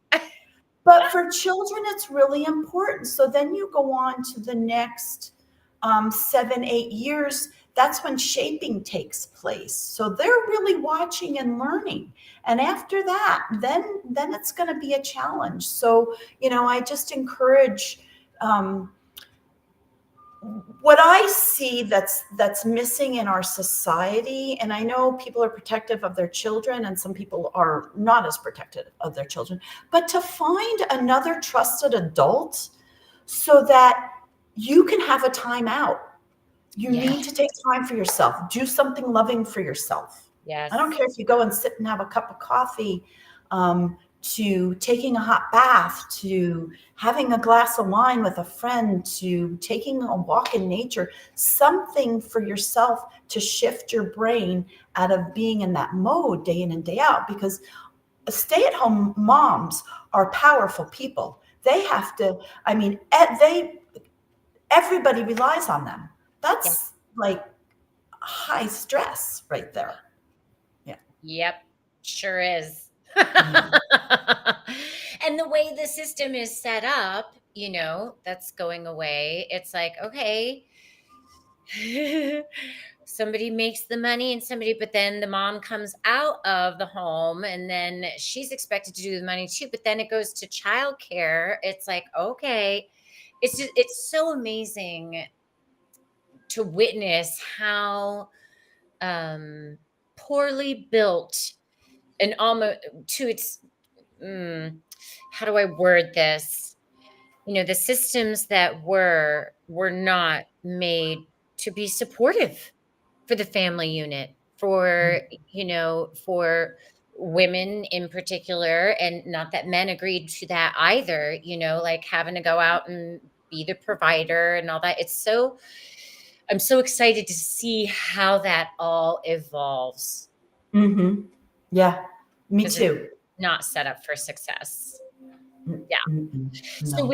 But for children, it's really important. So then you go on to the next 7, 8 years. That's when shaping takes place. So they're really watching and learning. And after that, then it's going to be a challenge. So, I just encourage what I see that's missing in our society, and I know people are protective of their children and some people are not as protective of their children, but to find another trusted adult so that you can have a time out. You need to take time for yourself. Do something loving for yourself. Yes. I don't care if you go and sit and have a cup of coffee, to taking a hot bath, to having a glass of wine with a friend, to taking a walk in nature, something for yourself to shift your brain out of being in that mode day in and day out. Because stay-at-home moms are powerful people. They have to, everybody relies on them. That's like high stress right there. Yeah. Yep. Sure is. Mhm. And the way the system is set up, that's going away. It's like, okay, somebody makes the money but then the mom comes out of the home and then she's expected to do the money too, but then it goes to childcare. It's like, okay, it's so amazing to witness how poorly built and almost to its how do I word this? The systems that were not made to be supportive for the family unit, for for women in particular, and not that men agreed to that either, like having to go out and be the provider and all that. I'm so excited to see how that all evolves. Mm-hmm. Yeah, me 'Cause it's too. not set up for success. Yeah. So No.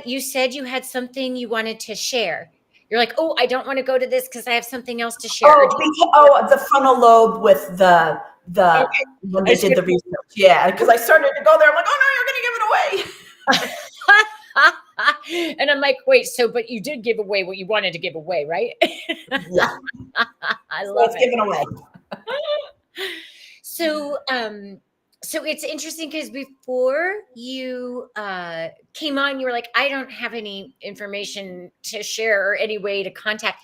you said you had something you wanted to share. You're like, "Oh, I don't wanna go to this because I have something else to share." Or do The frontal lobe with the Okay. when I they just did the research. Yeah, because I started to go there. I'm like, oh no, you're going to give it away. And I'm like, wait, but you did give away what you wanted to give away, right? Yeah. I So love it's it. given away. So, so it's interesting because before you came on, you were like, I don't have any information to share or any way to contact.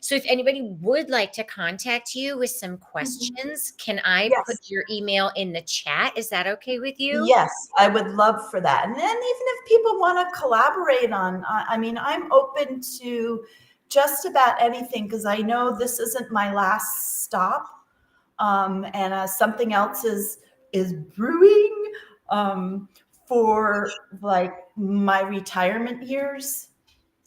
So if anybody would like to contact you with some questions, can I put Yes. your email in the chat? Is that okay with you? Yes, I would love for that. And then even if people want to collaborate on, I mean, I'm open to just about anything because I know this isn't my last stop. And something else is brewing for like my retirement years.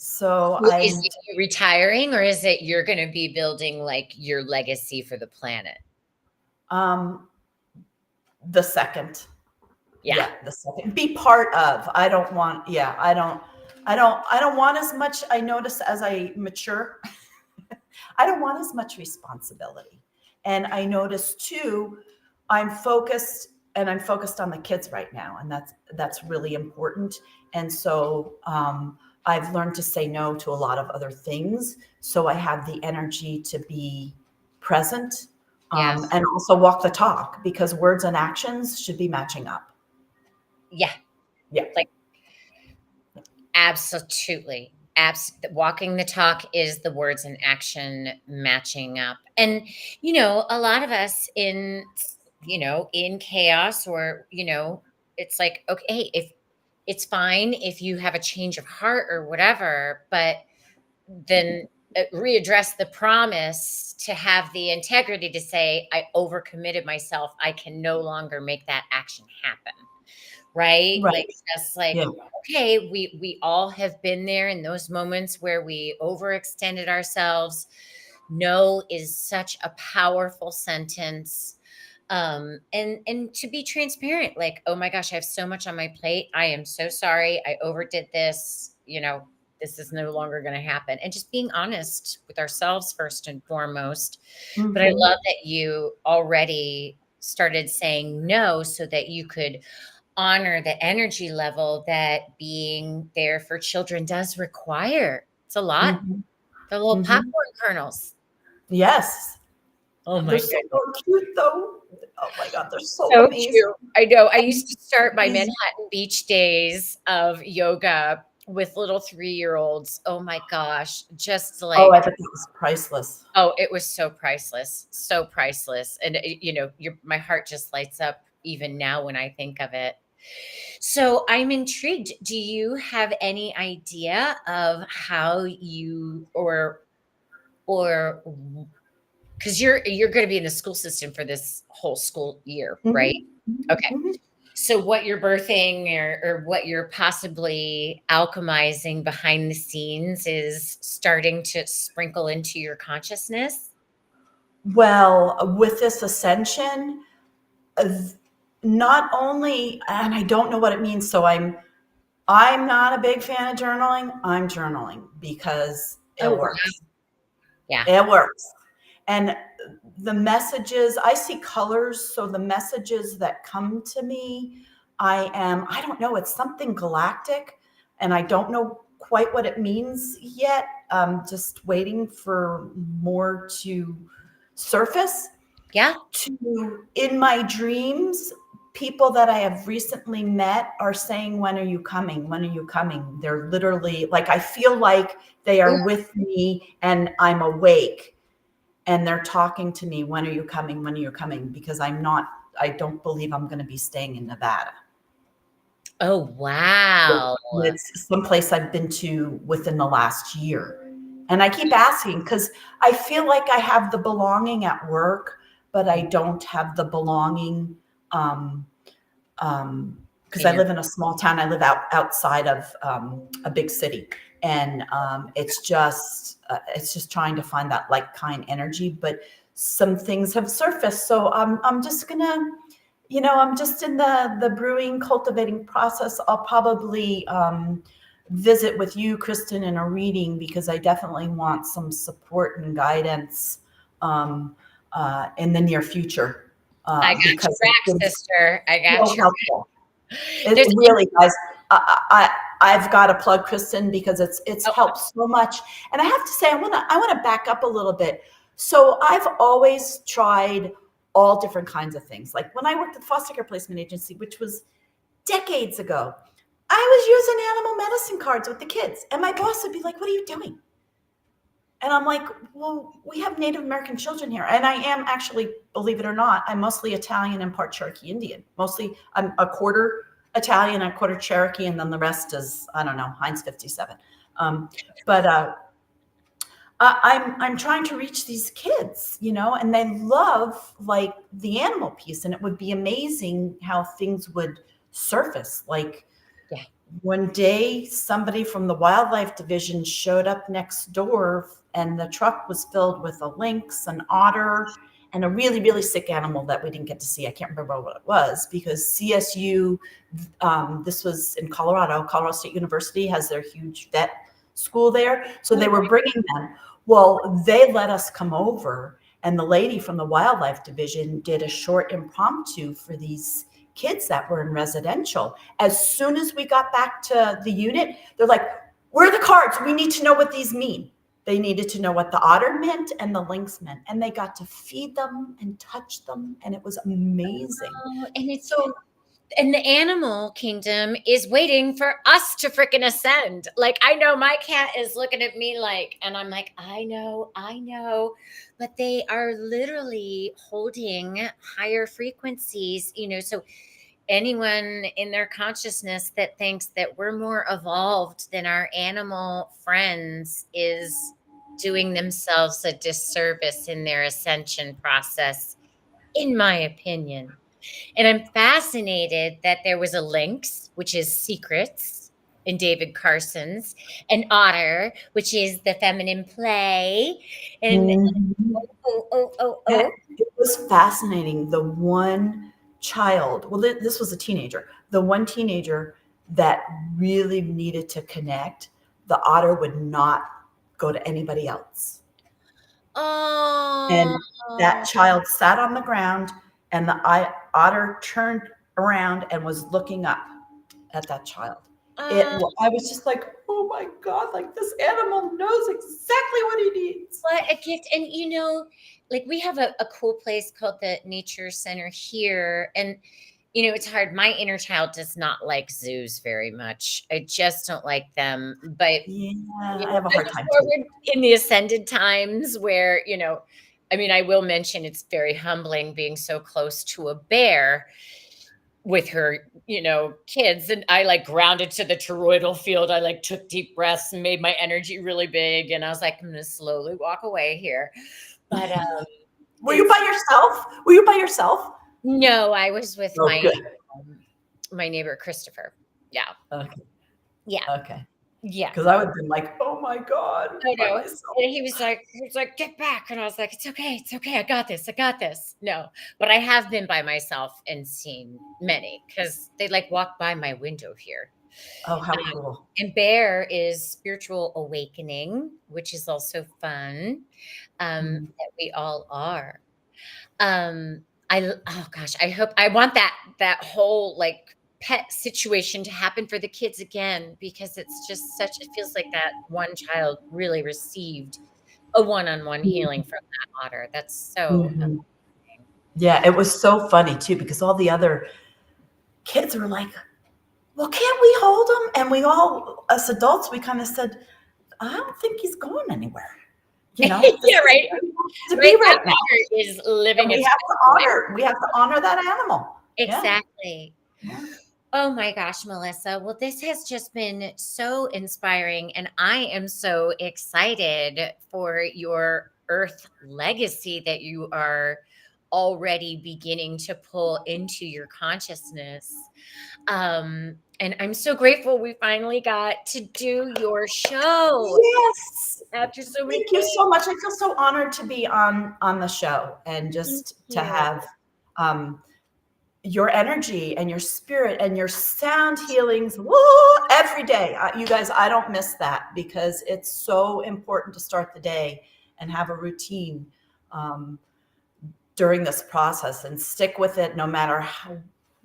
So Well, is it you retiring or is it you're going to be building like your legacy for the planet? The second. Yeah. Yeah, the second. Be part of. I don't want, yeah, I don't want as much. I notice as I mature, I don't want as much responsibility. And I notice too, I'm focused on the kids right now. And that's really important. And so I've learned to say no to a lot of other things. So I have the energy to be present Yeah. and also walk the talk because words and actions should be matching up. Yeah. Yeah. Like absolutely. Walking the talk is the words and action matching up. And, a lot of us in chaos or, it's like, okay, if it's fine if you have a change of heart or whatever, but then readdress the promise to have the integrity to say, I overcommitted myself. I can no longer make that action happen. Right? Right. Like, just like, Yeah. okay, we all have been there in those moments where we overextended ourselves. No is such a powerful sentence. And to be transparent, like, oh my gosh, I have so much on my plate. I am so sorry. I overdid this. This is no longer going to happen. And just being honest with ourselves first and foremost. But I Mhm. love that you already started saying no so that you could honor the energy level that being there for children does require. It's a lot. Mhm. The little Mhm. popcorn kernels. Yes. Oh They're my so goodness. cute though. Oh my God, they're so So amazing. cute. I know. I And used to start my these, Manhattan Beach days of yoga with little 3-year-olds. Oh my gosh. Just oh, like, I bet that was priceless. oh, it was so priceless. So priceless. And my heart just lights up even now when I think of it. So I'm intrigued. Do you have any idea of how you or because you're going to be in the school system for this whole school year, right? Mhm. Mhm. Okay. Mhm. So what you're birthing or what you're possibly alchemizing behind the scenes is starting to sprinkle into your consciousness. Well, with this ascension, uh, not only, and I don't know what it means, so I'm not a big fan of journaling. I'm journaling because Oh, it wow. works. Yeah. It works. And the messages, I see colors. So the messages that come to me, I don't know, it's something galactic. And I don't know quite what it means yet. Just waiting for more to surface. Yeah. In my dreams, people that I have recently met are saying, when are you coming? When are you coming? They're literally like, I feel like they Ooh. are with me and I'm awake and they're talking to me. When are you coming? When are you coming? Because I don't believe I'm going to be staying in Nevada. Oh, wow. It's someplace I've been to within the last year. And I keep asking because I feel like I have the belonging at work, but I don't have the belonging because I In your live in a small town. I live outside of a big city, and it's just trying to find that like kind energy. But some things have surfaced, so I'm just gonna, I'm just in the brewing, cultivating process. I'll probably visit with you, Kristen, in a reading because I definitely want some support and guidance in the near future I got your because it's back, been sister. I got so your helpful. It there's really, guys. I've got to plug Kristen because it's helped so much. And I have to say, I want to back up a little bit. So I've always tried all different kinds of things. Like when I worked at the foster care placement agency, which was decades ago, I was using animal medicine cards with the kids, and my boss would be like, "What are you doing?" And I'm like, "Well, we have Native American children here." And I am actually, believe it or not, I'm mostly Italian and part Cherokee Indian. Mostly I'm a quarter Italian, a quarter Cherokee, and then the rest is, I don't know, Heinz 57. But I'm trying to reach these kids, and they love like the animal piece, and it would be amazing how things would surface. Like one day, somebody from the wildlife division showed up next door, and the truck was filled with a lynx, an otter, and a really, really sick animal that we didn't get to see. I can't remember what it was because CSU, this was in Colorado State University has their huge vet school there. So they were bringing them. Well, they let us come over, and the lady from the wildlife division did a short impromptu for these kids that were in residential. As soon as we got back to the unit, they're like, "Where are the cards? We need to know what these mean." They needed to know what the otter meant and the lynx meant, and they got to feed them and touch them, and it was amazing. And it's so, and the animal kingdom is waiting for us to freaking ascend. Like, I know my cat is looking at me like, and I'm like, I know, but they are literally holding higher frequencies, so anyone in their consciousness that thinks that we're more evolved than our animal friends is doing themselves a disservice in their ascension process, in my opinion. And I'm fascinated that there was a lynx, which is secrets in David Carson's, an otter, which is the feminine play. And It was fascinating. The one child, well, this was a teenager, the one teenager that really needed to connect, the otter would not go to anybody else. And that child sat on the ground, and the otter turned around and was looking up at that child. I was just like, oh my God, like this animal knows exactly what he needs. What a gift. And like we have a cool place called the Nature Center here. And it's hard. My inner child does not like zoos very much. I just don't like them. But I have a hard time in the ascended times where, I will mention it's very humbling being so close to a bear with her, kids. And I like grounded to the toroidal field. I like took deep breaths and made my energy really big. And I was like, I'm going to slowly walk away here. But were you by yourself? No, I was with my neighbor, Christopher. Yeah. Okay. Yeah. Okay. Yeah. Because I would have been like, oh my God. I know. And he was like, get back. And I was like, it's okay. I got this. No, but I have been by myself and seen many because they like walk by my window here. Oh, how cool. And Bear is spiritual awakening, which is also fun. That we all are. I want that whole like pet situation to happen for the kids again, because it's just it feels like that one child really received a one-on-one healing from that otter. That's so amazing. Yeah, it was so funny too, because all the other kids were like, well, can't we hold him? And we all, as adults, we kind of said, I don't think he's going anywhere. Yeah, right. Right now is living. We have to honor that animal. Exactly. Yeah. Oh my gosh, Melissa. Well, this has just been so inspiring, and I am so excited for your Earth legacy that you are already beginning to pull into your consciousness. And I'm so grateful we finally got to do your show. Yes. After so many Thank you so much. I feel so honored to be on the show and just to have your energy and your spirit and your sound healings every day. You guys, I don't miss that because it's so important to start the day and have a routine during this process and stick with it no matter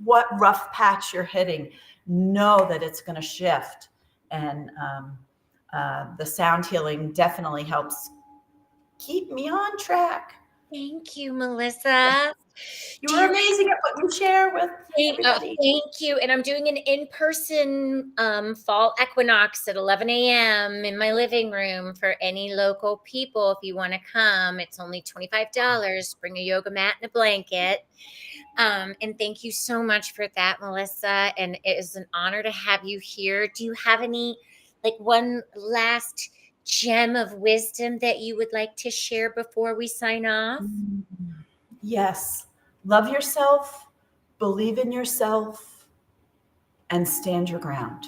what rough patch you're hitting. Know that it's going to shift And the sound healing definitely helps keep me on track. Thank you, Melissa. You were amazing at what you share with everybody. Thank you. And I'm doing an in-person fall equinox at 11 a.m. in my living room for any local people. If you want to come, it's only $25. Bring a yoga mat and a blanket. And thank you so much for that, Melissa. And it is an honor to have you here. Do you have any, like, one last gem of wisdom that you would like to share before we sign off? Yes. Love yourself, believe in yourself, and stand your ground.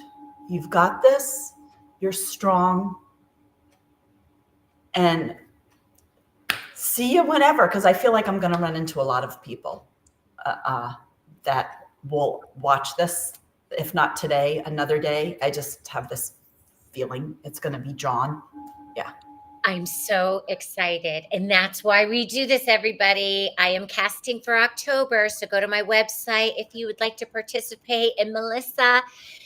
You've got this. You're strong. And see you whenever, because I feel like I'm going to run into a lot of people that will watch this. If not today, another day. I just have this feeling it's going to be John. Yeah. I'm so excited. And that's why we do this, everybody. I am casting for October. So go to my website if you would like to participate. And Melissa,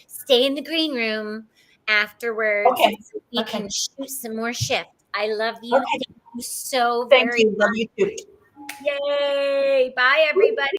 stay in the green room afterwards. Okay. So we can shoot some more shifts. I love you. Okay. Thank you so Thank very you. Love much. you too. Yay. Bye, everybody.